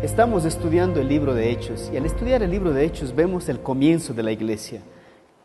Estamos estudiando el libro de Hechos y al estudiar el libro de Hechos vemos el comienzo de la iglesia,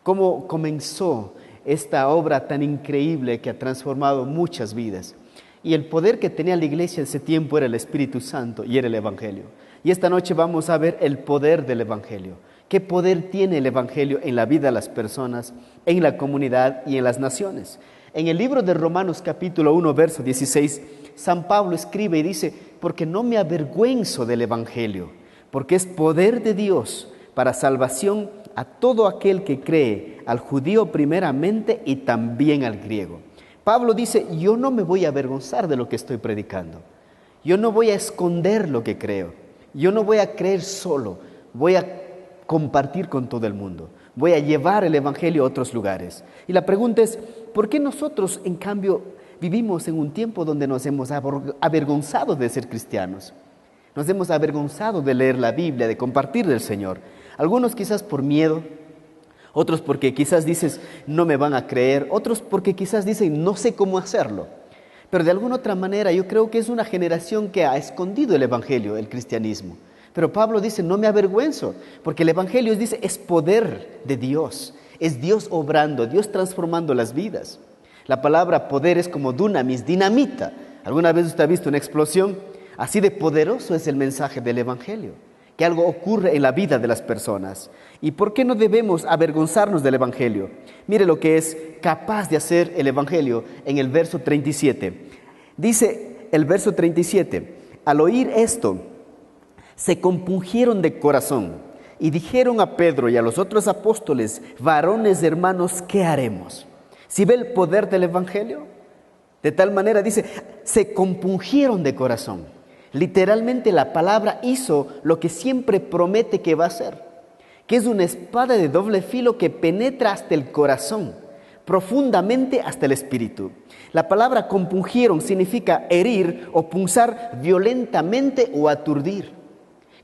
cómo comenzó esta obra tan increíble que ha transformado muchas vidas. Y el poder que tenía la iglesia en ese tiempo era el Espíritu Santo y era el Evangelio. Y esta noche vamos a ver el poder del Evangelio. ¿Qué poder tiene el Evangelio en la vida de las personas, en la comunidad y en las naciones? En el libro de Romanos capítulo 1, verso 16, San Pablo escribe y dice: porque no me avergüenzo del Evangelio, porque es poder de Dios para salvación a todo aquel que cree, al judío primeramente y también al griego. Pablo dice: yo no me voy a avergonzar de lo que estoy predicando, yo no voy a esconder lo que creo, yo no voy a creer solo, voy a compartir con todo el mundo, voy a llevar el Evangelio a otros lugares. Y la pregunta es, ¿por qué nosotros en cambio vivimos en un tiempo donde nos hemos avergonzado de ser cristianos? Nos hemos avergonzado de leer la Biblia, de compartir del Señor. Algunos quizás por miedo, otros porque quizás dices no me van a creer, otros porque quizás dicen no sé cómo hacerlo. Pero de alguna otra manera yo creo que es una generación que ha escondido el Evangelio, el cristianismo. Pero Pablo dice: no me avergüenzo, porque el Evangelio dice es poder de Dios, es Dios obrando, Dios transformando las vidas. La palabra poder es como dunamis, dinamita. ¿Alguna vez usted ha visto una explosión? Así de poderoso es el mensaje del Evangelio, que algo ocurre en la vida de las personas. ¿Y por qué no debemos avergonzarnos del Evangelio? Mire lo que es capaz de hacer el Evangelio en el verso 37. Dice el verso 37, al oír esto, se compungieron de corazón y dijeron a Pedro y a los otros apóstoles: varones hermanos, ¿qué haremos? ¿Sí ve el poder del Evangelio? De tal manera dice, se compungieron de corazón. Literalmente la palabra hizo lo que siempre promete que va a hacer, que es una espada de doble filo que penetra hasta el corazón, profundamente hasta el espíritu. La palabra compungieron significa herir o punzar violentamente o aturdir.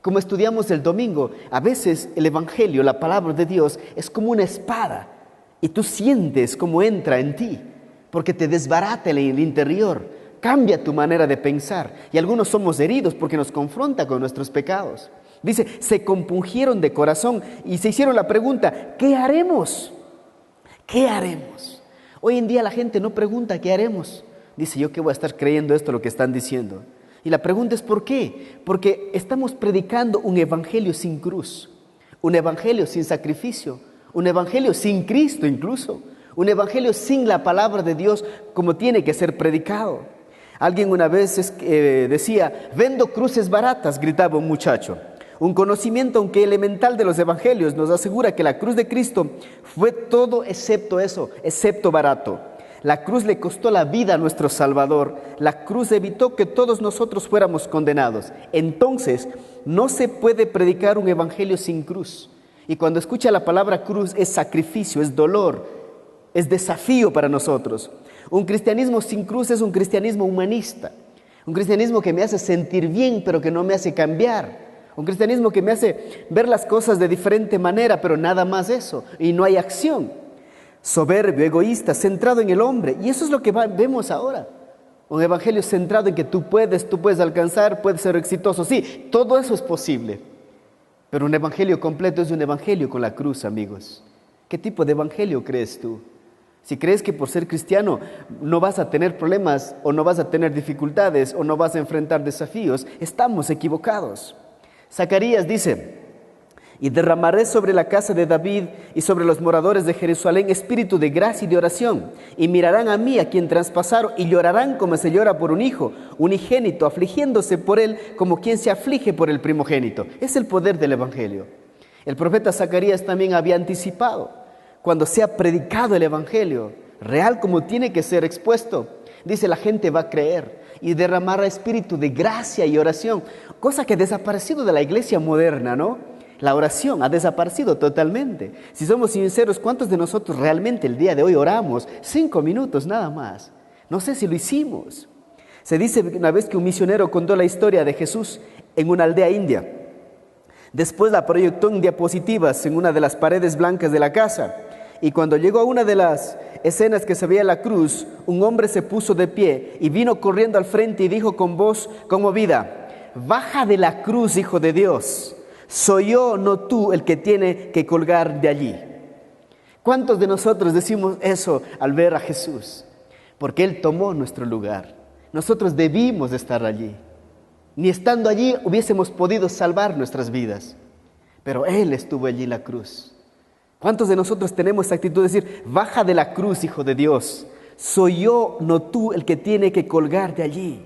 Como estudiamos el domingo, a veces el Evangelio, la palabra de Dios, es como una espada y tú sientes cómo entra en ti, porque te desbarata en el interior, cambia tu manera de pensar. Y algunos somos heridos porque nos confronta con nuestros pecados. Dice, se compungieron de corazón y se hicieron la pregunta: ¿qué haremos? ¿Qué haremos? Hoy en día la gente no pregunta ¿qué haremos? Dice: yo qué voy a estar creyendo esto lo que están diciendo. Y la pregunta es ¿por qué? Porque estamos predicando un evangelio sin cruz, un evangelio sin sacrificio, un evangelio sin Cristo incluso, un evangelio sin la palabra de Dios como tiene que ser predicado. Alguien una vez decía: vendo cruces baratas, gritaba un muchacho. Un conocimiento, aunque elemental, de los evangelios nos asegura que la cruz de Cristo fue todo excepto eso, excepto barato. La cruz le costó la vida a nuestro Salvador. La cruz evitó que todos nosotros fuéramos condenados. Entonces, no se puede predicar un evangelio sin cruz. Y cuando escucha la palabra cruz, es sacrificio, es dolor, es desafío para nosotros. Un cristianismo sin cruz es un cristianismo humanista. Un cristianismo que me hace sentir bien, pero que no me hace cambiar. Un cristianismo que me hace ver las cosas de diferente manera, pero nada más eso. Y no hay acción. Soberbio, egoísta, centrado en el hombre. Y eso es lo que vemos ahora. Un evangelio centrado en que tú puedes alcanzar, puedes ser exitoso. Sí, todo eso es posible. Pero un evangelio completo es un evangelio con la cruz, amigos. ¿Qué tipo de evangelio crees tú? Si crees que por ser cristiano no vas a tener problemas, o no vas a tener dificultades, o no vas a enfrentar desafíos, estamos equivocados. Zacarías dice: y derramaré sobre la casa de David y sobre los moradores de Jerusalén espíritu de gracia y de oración, y mirarán a mí, a quien traspasaron, y llorarán como se llora por un hijo unigénito, afligiéndose por él como quien se aflige por el primogénito. Es el poder del evangelio. El profeta Zacarías también había anticipado: cuando sea predicado el evangelio real como tiene que ser expuesto, dice, la gente va a creer y derramará espíritu de gracia y oración, cosa que ha desaparecido de la iglesia moderna, ¿no? La oración ha desaparecido totalmente. Si somos sinceros, ¿cuántos de nosotros realmente el día de hoy oramos? 5 minutos nada más. No sé si lo hicimos. Se dice una vez que un misionero contó la historia de Jesús en una aldea india. Después la proyectó en diapositivas en una de las paredes blancas de la casa. Y cuando llegó a una de las escenas que se veía la cruz, un hombre se puso de pie y vino corriendo al frente y dijo con voz conmovida: baja de la cruz, Hijo de Dios. Soy yo, no tú, el que tiene que colgar de allí. ¿Cuántos de nosotros decimos eso al ver a Jesús? Porque Él tomó nuestro lugar. Nosotros debimos de estar allí. Ni estando allí hubiésemos podido salvar nuestras vidas. Pero Él estuvo allí en la cruz. ¿Cuántos de nosotros tenemos esta actitud de decir, baja de la cruz, Hijo de Dios? Soy yo, no tú, el que tiene que colgar de allí.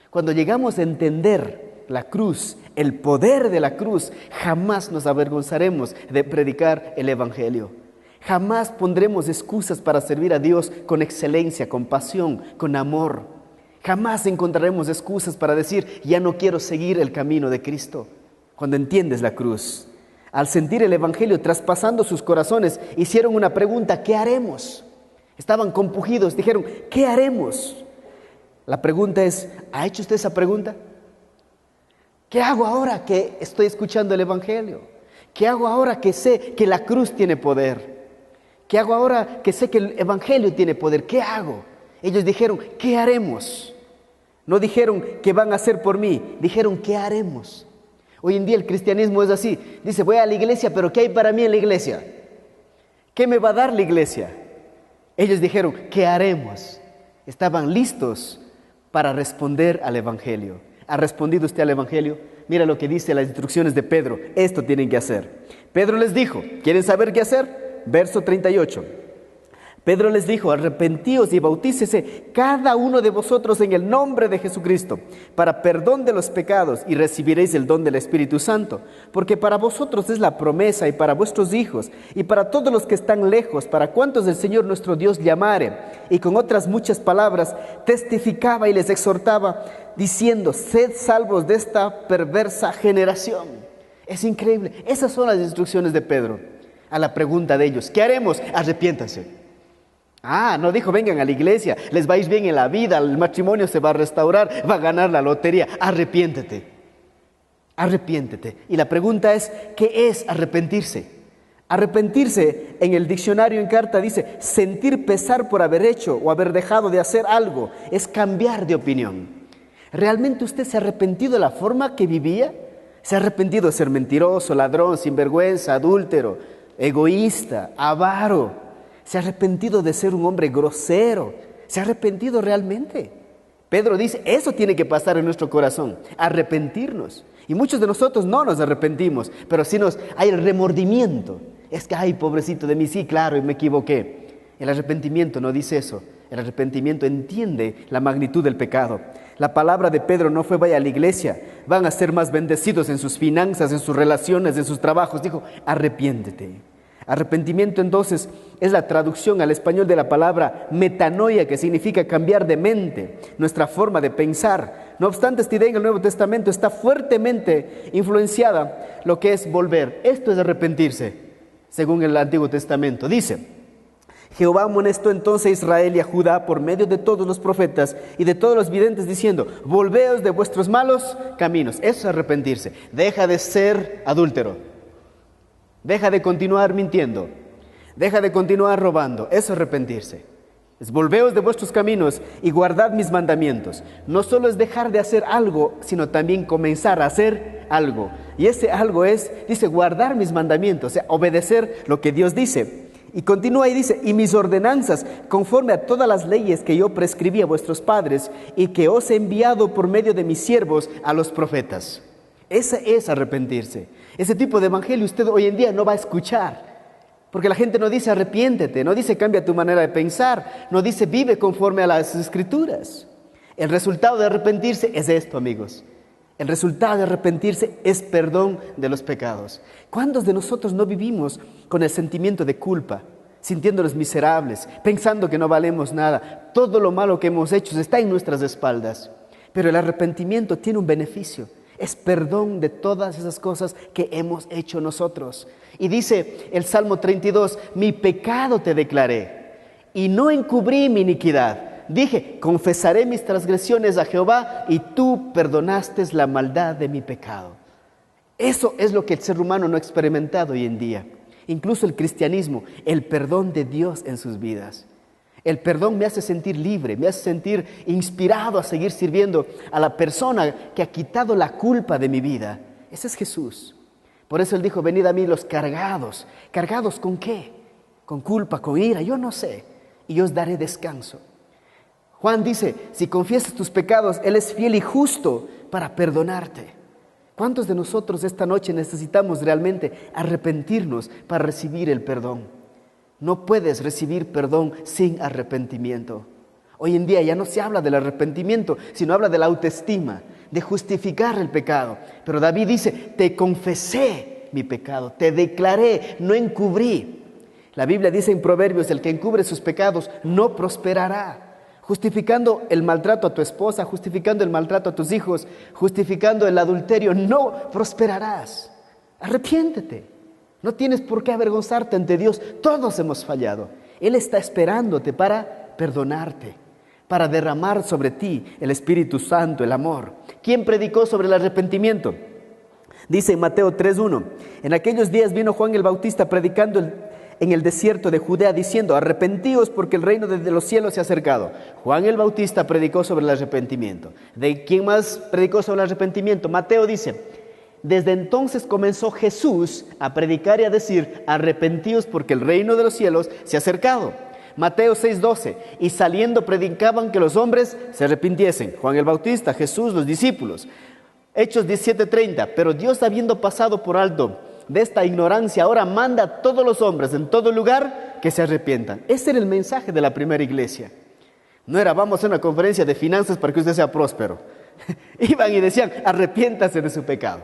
Cuando llegamos a entender la cruz, el poder de la cruz, jamás nos avergonzaremos de predicar el Evangelio. Jamás pondremos excusas para servir a Dios con excelencia, con pasión, con amor. Jamás encontraremos excusas para decir, ya no quiero seguir el camino de Cristo. Cuando entiendes la cruz, al sentir el Evangelio traspasando sus corazones, hicieron una pregunta, ¿qué haremos? Estaban compungidos, dijeron, ¿qué haremos? La pregunta es, ¿ha hecho usted esa pregunta? ¿Qué hago ahora que estoy escuchando el Evangelio? ¿Qué hago ahora que sé que la cruz tiene poder? ¿Qué hago ahora que sé que el Evangelio tiene poder? ¿Qué hago? Ellos dijeron, ¿qué haremos? No dijeron, ¿qué van a hacer por mí? Dijeron, ¿qué haremos? Hoy en día el cristianismo es así. Dice, voy a la iglesia, pero ¿qué hay para mí en la iglesia? ¿Qué me va a dar la iglesia? Ellos dijeron, ¿qué haremos? Estaban listos para responder al Evangelio. ¿Ha respondido usted al Evangelio? Mira lo que dice las instrucciones de Pedro. Esto tienen que hacer. Pedro les dijo, ¿quieren saber qué hacer? Verso 38. Pedro les dijo, arrepentíos y bautícese cada uno de vosotros en el nombre de Jesucristo para perdón de los pecados y recibiréis el don del Espíritu Santo, porque para vosotros es la promesa y para vuestros hijos y para todos los que están lejos, para cuantos el Señor nuestro Dios llamare. Y con otras muchas palabras testificaba y les exhortaba diciendo, sed salvos de esta perversa generación. Es increíble. Esas son las instrucciones de Pedro a la pregunta de ellos, ¿qué haremos? Arrepiéntanse. No dijo, vengan a la iglesia, les va a ir bien en la vida, el matrimonio se va a restaurar, va a ganar la lotería. Arrepiéntete, arrepiéntete. Y la pregunta es, ¿qué es arrepentirse? Arrepentirse en el diccionario en carta dice, sentir pesar por haber hecho o haber dejado de hacer algo, es cambiar de opinión. ¿Realmente usted se ha arrepentido de la forma que vivía? ¿Se ha arrepentido de ser mentiroso, ladrón, sinvergüenza, adúltero, egoísta, avaro? ¿Se ha arrepentido de ser un hombre grosero? ¿Se ha arrepentido realmente? Pedro dice, eso tiene que pasar en nuestro corazón, arrepentirnos. Y muchos de nosotros no nos arrepentimos, pero sí hay el remordimiento. Es que, ay, pobrecito de mí, sí, claro, y me equivoqué. El arrepentimiento no dice eso. El arrepentimiento entiende la magnitud del pecado. La palabra de Pedro no fue, vaya a la iglesia, van a ser más bendecidos en sus finanzas, en sus relaciones, en sus trabajos. Dijo, arrepiéntete. Arrepentimiento entonces es la traducción al español de la palabra metanoia, que significa cambiar de mente, nuestra forma de pensar. No obstante, esta idea en el Nuevo Testamento está fuertemente influenciada lo que es volver. Esto es arrepentirse, según el Antiguo Testamento. Dice, Jehová amonestó entonces a Israel y a Judá por medio de todos los profetas y de todos los videntes diciendo, volveos de vuestros malos caminos. Eso es arrepentirse. Deja de ser adúltero. Deja de continuar mintiendo, deja de continuar robando. Eso es arrepentirse. Es volveos de vuestros caminos y guardad mis mandamientos. No solo es dejar de hacer algo, sino también comenzar a hacer algo. Y ese algo es, dice, guardar mis mandamientos, o sea, obedecer lo que Dios dice. Y continúa y dice, y mis ordenanzas, conforme a todas las leyes que yo prescribí a vuestros padres y que os he enviado por medio de mis siervos a los profetas. Ese es arrepentirse. Ese tipo de evangelio usted hoy en día no va a escuchar, porque la gente no dice arrepiéntete, no dice cambia tu manera de pensar, no dice vive conforme a las escrituras. El resultado de arrepentirse es esto, amigos. El resultado de arrepentirse es perdón de los pecados. ¿Cuántos de nosotros no vivimos con el sentimiento de culpa, sintiéndonos miserables, pensando que no valemos nada? Todo lo malo que hemos hecho está en nuestras espaldas, pero el arrepentimiento tiene un beneficio. Es perdón de todas esas cosas que hemos hecho nosotros. Y dice el Salmo 32, mi pecado te declaré y no encubrí mi iniquidad. Dije, confesaré mis transgresiones a Jehová y tú perdonaste la maldad de mi pecado. Eso es lo que el ser humano no ha experimentado hoy en día. Incluso el cristianismo, el perdón de Dios en sus vidas. El perdón me hace sentir libre, me hace sentir inspirado a seguir sirviendo a la persona que ha quitado la culpa de mi vida. Ese es Jesús. Por eso Él dijo, venid a mí los cargados. ¿Cargados con qué? Con culpa, con ira, yo no sé. Y yo os daré descanso. Juan dice, si confiesas tus pecados, Él es fiel y justo para perdonarte. ¿Cuántos de nosotros esta noche necesitamos realmente arrepentirnos para recibir el perdón? No puedes recibir perdón sin arrepentimiento. Hoy en día ya no se habla del arrepentimiento, sino habla de la autoestima, de justificar el pecado. Pero David dice, te confesé mi pecado, te declaré, no encubrí. La Biblia dice en Proverbios, el que encubre sus pecados no prosperará. Justificando el maltrato a tu esposa, justificando el maltrato a tus hijos, justificando el adulterio, no prosperarás. Arrepiéntete. No tienes por qué avergonzarte ante Dios. Todos hemos fallado. Él está esperándote para perdonarte, para derramar sobre ti el Espíritu Santo, el amor. ¿Quién predicó sobre el arrepentimiento? Dice en Mateo 3:1, en aquellos días vino Juan el Bautista predicando en el desierto de Judea diciendo, arrepentíos porque el reino de los cielos se ha acercado. Juan el Bautista predicó sobre el arrepentimiento. ¿De quién más predicó sobre el arrepentimiento? Mateo dice, desde entonces comenzó Jesús a predicar y a decir, arrepentíos porque el reino de los cielos se ha acercado. Mateo 6:12, y saliendo predicaban que los hombres se arrepintiesen. Juan el Bautista, Jesús, los discípulos. Hechos 17:30, pero Dios habiendo pasado por alto de esta ignorancia, ahora manda a todos los hombres en todo lugar que se arrepientan. Ese era el mensaje de la primera iglesia. No era vamos a una conferencia de finanzas para que usted sea próspero. Iban y decían, arrepiéntase de su pecado.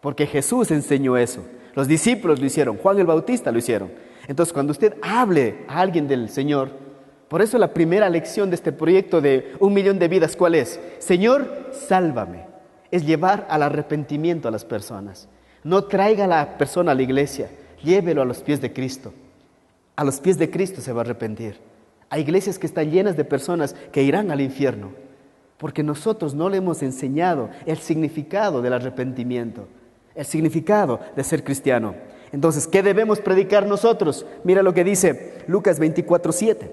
Porque Jesús enseñó eso. Los discípulos lo hicieron, Juan el Bautista lo hicieron. Entonces, cuando usted hable a alguien del Señor, por eso la primera lección de este proyecto de 1 millón de vidas, ¿cuál es? Señor, sálvame. Es llevar al arrepentimiento a las personas. No traiga a la persona a la iglesia, llévelo a los pies de Cristo. A los pies de Cristo se va a arrepentir. Hay iglesias que están llenas de personas que irán al infierno, porque nosotros no le hemos enseñado el significado del arrepentimiento, el significado de ser cristiano. Entonces, ¿qué debemos predicar nosotros? Mira lo que dice Lucas 24:7.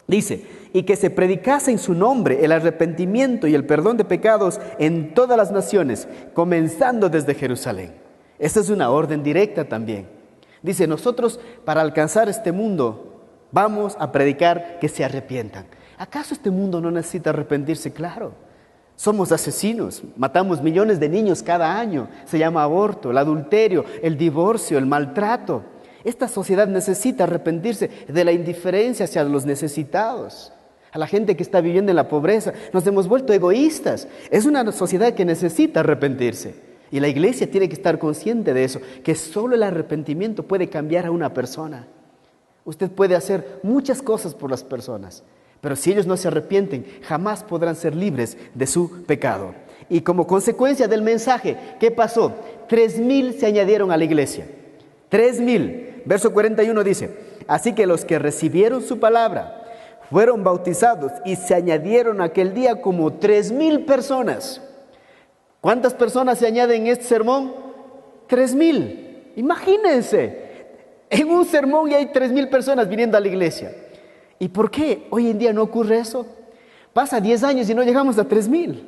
Dice, y que se predicase en su nombre el arrepentimiento y el perdón de pecados en todas las naciones, comenzando desde Jerusalén. Esta es una orden directa también. Dice, nosotros para alcanzar este mundo vamos a predicar que se arrepientan. ¿Acaso este mundo no necesita arrepentirse? Claro. Somos asesinos, matamos millones de niños cada año. Se llama aborto, el adulterio, el divorcio, el maltrato. Esta sociedad necesita arrepentirse de la indiferencia hacia los necesitados, a la gente que está viviendo en la pobreza. Nos hemos vuelto egoístas. Es una sociedad que necesita arrepentirse. Y la iglesia tiene que estar consciente de eso, que solo el arrepentimiento puede cambiar a una persona. Usted puede hacer muchas cosas por las personas, pero si ellos no se arrepienten, jamás podrán ser libres de su pecado. Y como consecuencia del mensaje, ¿qué pasó? 3,000 se añadieron a la iglesia. 3,000. Verso 41 dice, así que los que recibieron su palabra fueron bautizados y se añadieron aquel día como 3,000 personas. ¿Cuántas personas se añaden en este sermón? 3,000. Imagínense, en un sermón ya hay 3,000 personas viniendo a la iglesia. ¿Y por qué hoy en día no ocurre eso? Pasa 10 años y no llegamos a 3,000.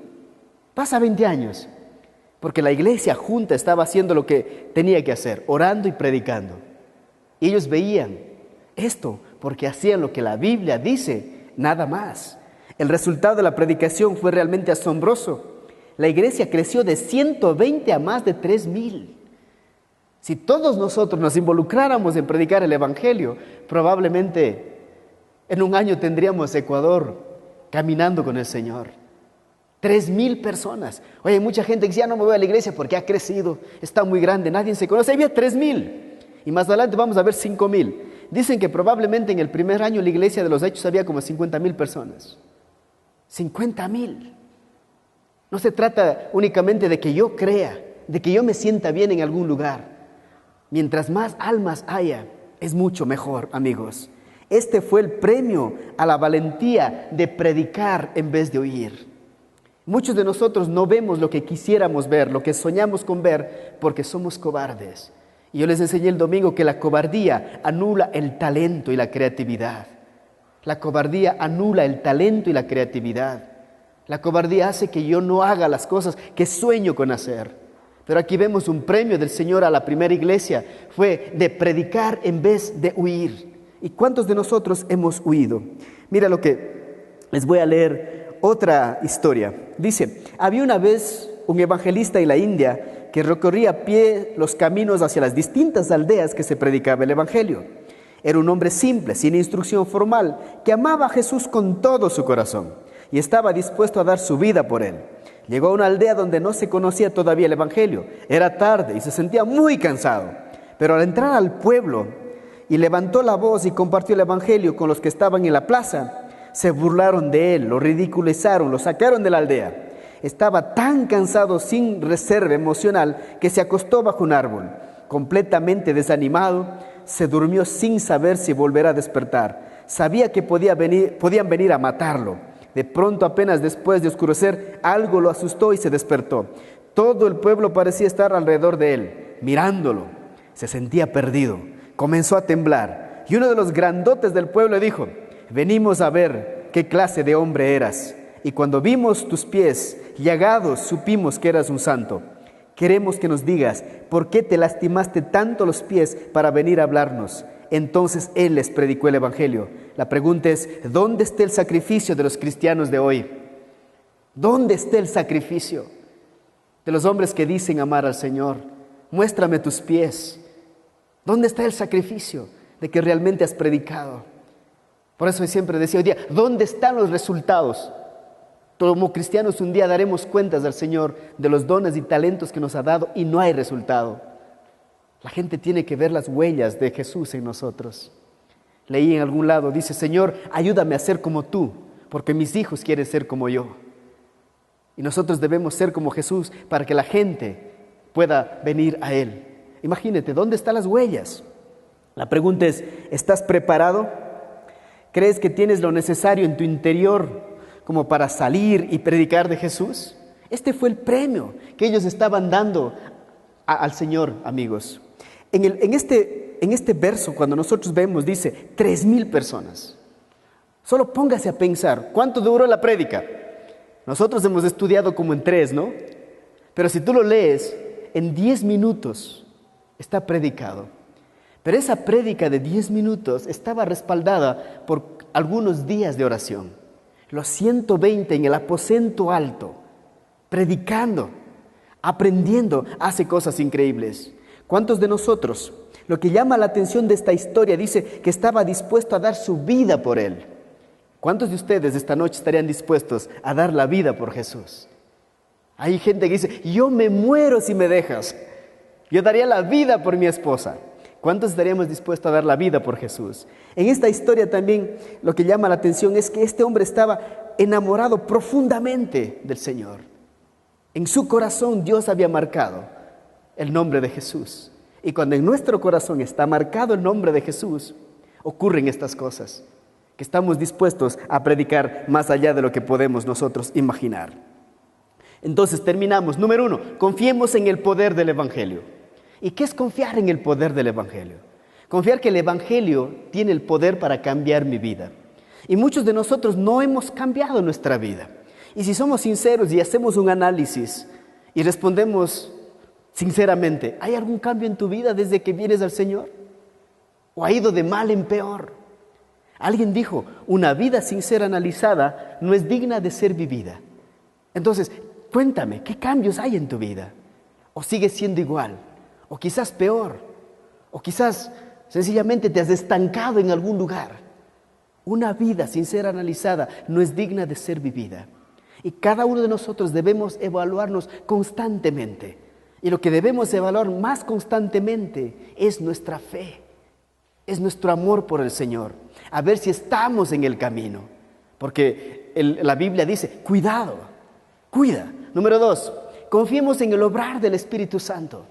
Pasa 20 años. Porque la iglesia junta estaba haciendo lo que tenía que hacer, orando y predicando. Y ellos veían esto porque hacían lo que la Biblia dice, nada más. El resultado de la predicación fue realmente asombroso. La iglesia creció de 120 a más de 3,000. Si todos nosotros nos involucráramos en predicar el Evangelio, probablemente en un año tendríamos Ecuador caminando con el Señor. 3,000 personas. Oye, hay mucha gente que dice, ya no me voy a la iglesia porque ha crecido, está muy grande, nadie se conoce. Había 3,000. Y más adelante vamos a ver 5,000. Dicen que probablemente en el primer año la iglesia de los Hechos había como 50,000 personas. 50,000. No se trata únicamente de que yo crea, de que yo me sienta bien en algún lugar. Mientras más almas haya, es mucho mejor, amigos. Este fue el premio a la valentía de predicar en vez de oír. Muchos de nosotros no vemos lo que quisiéramos ver, lo que soñamos con ver, porque somos cobardes. Y yo les enseñé el domingo que la cobardía anula el talento y la creatividad. La cobardía anula el talento y la creatividad. La cobardía hace que yo no haga las cosas que sueño con hacer. Pero aquí vemos un premio del Señor a la primera iglesia. Fue de predicar en vez de huir. ¿Y cuántos de nosotros hemos huido? Mira lo que les voy a leer, otra historia. Dice, había una vez un evangelista en la India que recorría a pie los caminos hacia las distintas aldeas que se predicaba el evangelio. Era un hombre simple, sin instrucción formal, que amaba a Jesús con todo su corazón y estaba dispuesto a dar su vida por él. Llegó a una aldea donde no se conocía todavía el evangelio. Era tarde y se sentía muy cansado. Pero al entrar al pueblo y levantó la voz y compartió el evangelio con los que estaban en la plaza, se burlaron de él, lo ridiculizaron, lo sacaron de la aldea. Estaba tan cansado, sin reserva emocional, que se acostó bajo un árbol. Completamente desanimado, se durmió sin saber si volverá a despertar. Sabía que podían venir a matarlo. De pronto, apenas después de oscurecer, algo lo asustó y se despertó. Todo el pueblo parecía estar alrededor de él, mirándolo. Se sentía perdido. Comenzó a temblar. Y uno de los grandotes del pueblo dijo, venimos a ver qué clase de hombre eras. Y cuando vimos tus pies llagados, supimos que eras un santo. Queremos que nos digas, ¿por qué te lastimaste tanto los pies para venir a hablarnos? Entonces él les predicó el evangelio. La pregunta es, ¿dónde está el sacrificio de los cristianos de hoy? ¿Dónde está el sacrificio de los hombres que dicen amar al Señor? Muéstrame tus pies. ¿Dónde está el sacrificio de que realmente has predicado? Por eso siempre decía hoy día, ¿dónde están los resultados? Como cristianos un día daremos cuentas al Señor de los dones y talentos que nos ha dado y no hay resultado. La gente tiene que ver las huellas de Jesús en nosotros. Leí en algún lado, dice, Señor, ayúdame a ser como tú, porque mis hijos quieren ser como yo. Y nosotros debemos ser como Jesús para que la gente pueda venir a Él. Imagínate, ¿dónde están las huellas? La pregunta es, ¿estás preparado? ¿Crees que tienes lo necesario en tu interior como para salir y predicar de Jesús? Este fue el premio que ellos estaban dando al Señor, amigos. En este verso, cuando nosotros vemos, dice 3,000 personas. Solo póngase a pensar, ¿cuánto duró la prédica? Nosotros hemos estudiado como en 3, ¿no? Pero si tú lo lees, en 10 minutos está predicado. Pero esa prédica de 10 minutos estaba respaldada por algunos días de oración. Los 120 en el aposento alto, predicando, aprendiendo, hace cosas increíbles. ¿Cuántos de nosotros? Lo que llama la atención de esta historia dice que estaba dispuesto a dar su vida por él. ¿Cuántos de ustedes esta noche estarían dispuestos a dar la vida por Jesús? Hay gente que dice, yo me muero si me dejas. Yo daría la vida por mi esposa. ¿Cuántos estaríamos dispuestos a dar la vida por Jesús? En esta historia también lo que llama la atención es que este hombre estaba enamorado profundamente del Señor. En su corazón Dios había marcado el nombre de Jesús. Y cuando en nuestro corazón está marcado el nombre de Jesús, ocurren estas cosas, que estamos dispuestos a predicar más allá de lo que podemos nosotros imaginar. Entonces terminamos. Número 1, confiemos en el poder del Evangelio. ¿Y qué es confiar en el poder del Evangelio? Confiar que el Evangelio tiene el poder para cambiar mi vida. Y muchos de nosotros no hemos cambiado nuestra vida. Y si somos sinceros y hacemos un análisis y respondemos sinceramente, ¿hay algún cambio en tu vida desde que vienes al Señor? ¿O ha ido de mal en peor? Alguien dijo, una vida sin ser analizada no es digna de ser vivida. Entonces, cuéntame, ¿qué cambios hay en tu vida? ¿O sigues siendo igual? O quizás peor, o quizás sencillamente te has estancado en algún lugar. Una vida sin ser analizada no es digna de ser vivida. Y cada uno de nosotros debemos evaluarnos constantemente. Y lo que debemos evaluar más constantemente es nuestra fe, es nuestro amor por el Señor. A ver si estamos en el camino. Porque la Biblia dice, cuidado, cuida. Número 2, confiemos en el obrar del Espíritu Santo.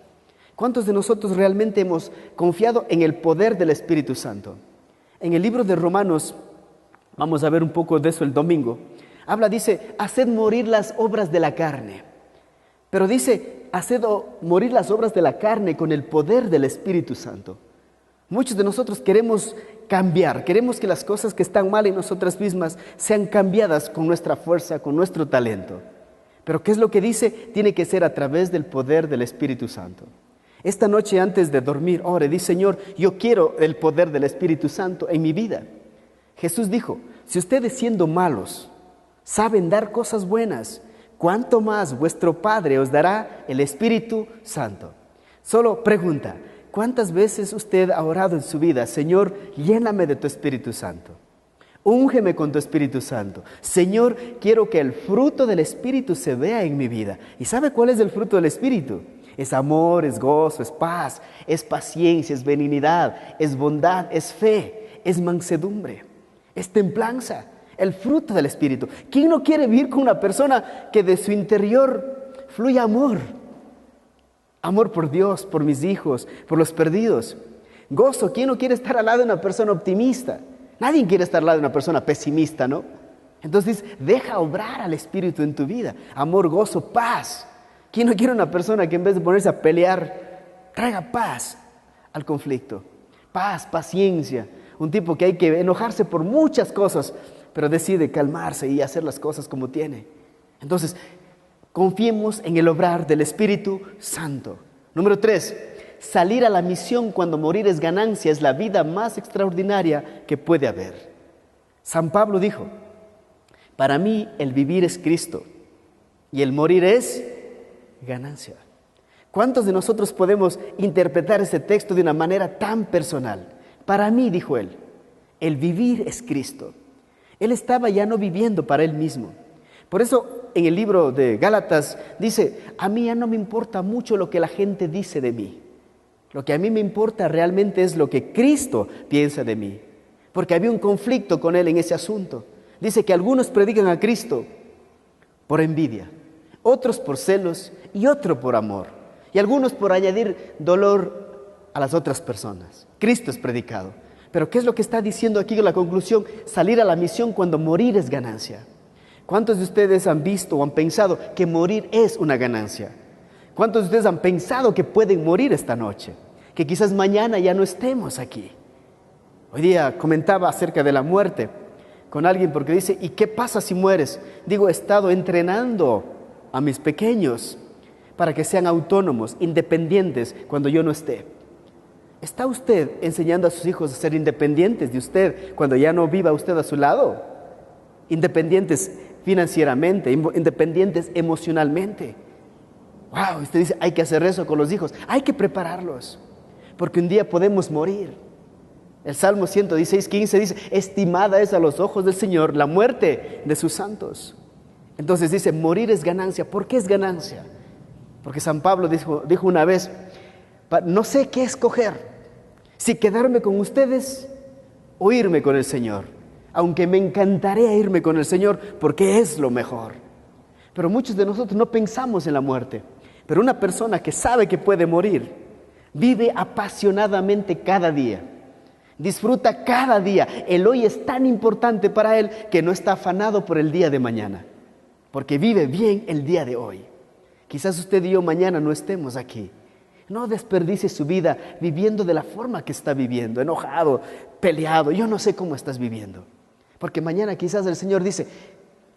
¿Cuántos de nosotros realmente hemos confiado en el poder del Espíritu Santo? En el libro de Romanos, vamos a ver un poco de eso el domingo, dice, haced morir las obras de la carne. Pero dice, haced morir las obras de la carne con el poder del Espíritu Santo. Muchos de nosotros queremos cambiar, queremos que las cosas que están mal en nosotras mismas sean cambiadas con nuestra fuerza, con nuestro talento. Pero ¿qué es lo que dice? Tiene que ser a través del poder del Espíritu Santo. Esta noche antes de dormir, ore, di: Señor, yo quiero el poder del Espíritu Santo en mi vida. Jesús dijo: si ustedes siendo malos saben dar cosas buenas, ¿cuánto más vuestro Padre os dará el Espíritu Santo? Solo pregunta: ¿cuántas veces usted ha orado en su vida: Señor, lléname de tu Espíritu Santo? Úngeme con tu Espíritu Santo. Señor, quiero que el fruto del Espíritu se vea en mi vida. ¿Y sabe cuál es el fruto del Espíritu? Es amor, es gozo, es paz, es paciencia, es benignidad, es bondad, es fe, es mansedumbre, es templanza. El fruto del Espíritu. ¿Quién no quiere vivir con una persona que de su interior fluya amor? Amor por Dios, por mis hijos, por los perdidos. Gozo. ¿Quién no quiere estar al lado de una persona optimista? Nadie quiere estar al lado de una persona pesimista, ¿no? Entonces, deja obrar al Espíritu en tu vida. Amor, gozo, paz. ¿Quién no quiere una persona que en vez de ponerse a pelear, traiga paz al conflicto? Paz, paciencia. Un tipo que hay que enojarse por muchas cosas, pero decide calmarse y hacer las cosas como tiene. Entonces, confiemos en el obrar del Espíritu Santo. Número 3, salir a la misión cuando morir es ganancia es la vida más extraordinaria que puede haber. San Pablo dijo: para mí el vivir es Cristo y el morir es ganancia. ¿Cuántos de nosotros podemos interpretar este texto de una manera tan personal? Para mí, dijo él, el vivir es Cristo. Él estaba ya no viviendo para él mismo. Por eso en el libro de Gálatas dice: a mí ya no me importa mucho lo que la gente dice de mí. Lo que a mí me importa realmente es lo que Cristo piensa de mí. Porque había un conflicto con él en ese asunto. Dice que algunos predican a Cristo por envidia, otros por celos y otro por amor. Y algunos por añadir dolor a las otras personas. Cristo es predicado. Pero ¿qué es lo que está diciendo aquí en la conclusión? Salir a la misión cuando morir es ganancia. ¿Cuántos de ustedes han visto o han pensado que morir es una ganancia? ¿Cuántos de ustedes han pensado que pueden morir esta noche? Que quizás mañana ya no estemos aquí. Hoy día comentaba acerca de la muerte con alguien porque dice: ¿y qué pasa si mueres? Digo, he estado entrenando a mis pequeños para que sean autónomos, independientes cuando yo no esté. ¿Está usted enseñando a sus hijos a ser independientes de usted cuando ya no viva usted a su lado? Independientes financieramente, independientes emocionalmente. Wow, usted dice: hay que hacer eso con los hijos, hay que prepararlos, porque un día podemos morir. El Salmo 116:15 dice: estimada es a los ojos del Señor la muerte de sus santos. Entonces dice: morir es ganancia. ¿Por qué es ganancia? Porque San Pablo dijo una vez: no sé qué escoger, si quedarme con ustedes o irme con el Señor, aunque me encantaría irme con el Señor porque es lo mejor. Pero muchos de nosotros no pensamos en la muerte. Pero una persona que sabe que puede morir, vive apasionadamente cada día, disfruta cada día. El hoy es tan importante para él que no está afanado por el día de mañana, porque vive bien el día de hoy. Quizás usted y yo mañana no estemos aquí. No desperdicie su vida viviendo de la forma que está viviendo, enojado, peleado. Yo no sé cómo estás viviendo, porque mañana quizás el Señor dice: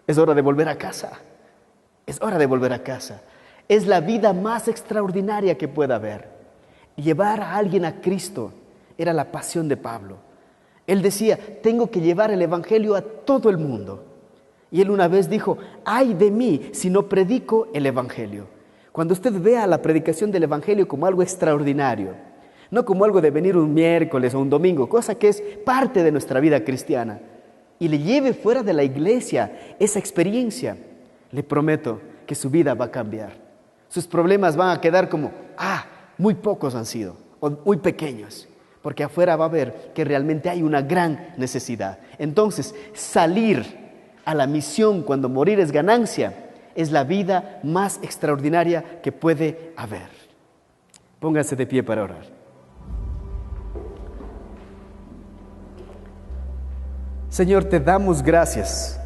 es hora de volver a casa. Es hora de volver a casa. Es la vida más extraordinaria que pueda haber. Llevar a alguien a Cristo era la pasión de Pablo. Él decía: tengo que llevar el Evangelio a todo el mundo. Y él una vez dijo: ay de mí si no predico el Evangelio. Cuando usted vea la predicación del Evangelio como algo extraordinario, no como algo de venir un miércoles o un domingo, cosa que es parte de nuestra vida cristiana, y le lleve fuera de la iglesia esa experiencia, le prometo que su vida va a cambiar. Sus problemas van a quedar como: muy pocos han sido, o muy pequeños, porque afuera va a ver que realmente hay una gran necesidad. Entonces, salir a la misión cuando morir es ganancia es la vida más extraordinaria que puede haber. Pónganse de pie para orar. Señor, te damos gracias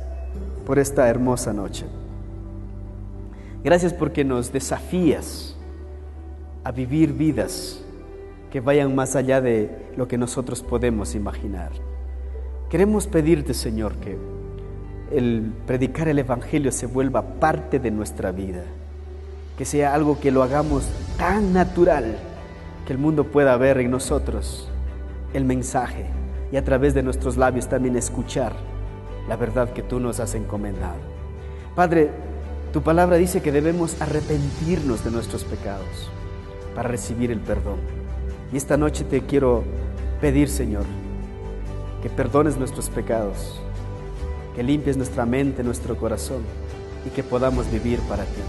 por esta hermosa noche. Gracias porque nos desafías a vivir vidas que vayan más allá de lo que nosotros podemos imaginar. Queremos pedirte, Señor, que el predicar el Evangelio se vuelva parte de nuestra vida, que sea algo que lo hagamos tan natural que el mundo pueda ver en nosotros el mensaje y a través de nuestros labios también escuchar la verdad que tú nos has encomendado. Padre, tu palabra dice que debemos arrepentirnos de nuestros pecados para recibir el perdón. Y esta noche te quiero pedir, Señor, que perdones nuestros pecados, que limpies nuestra mente, nuestro corazón y que podamos vivir para ti.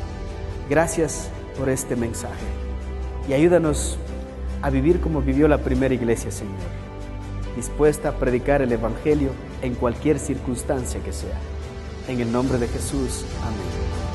Gracias por este mensaje y ayúdanos a vivir como vivió la primera iglesia, Señor, dispuesta a predicar el Evangelio en cualquier circunstancia que sea. En el nombre de Jesús, amén.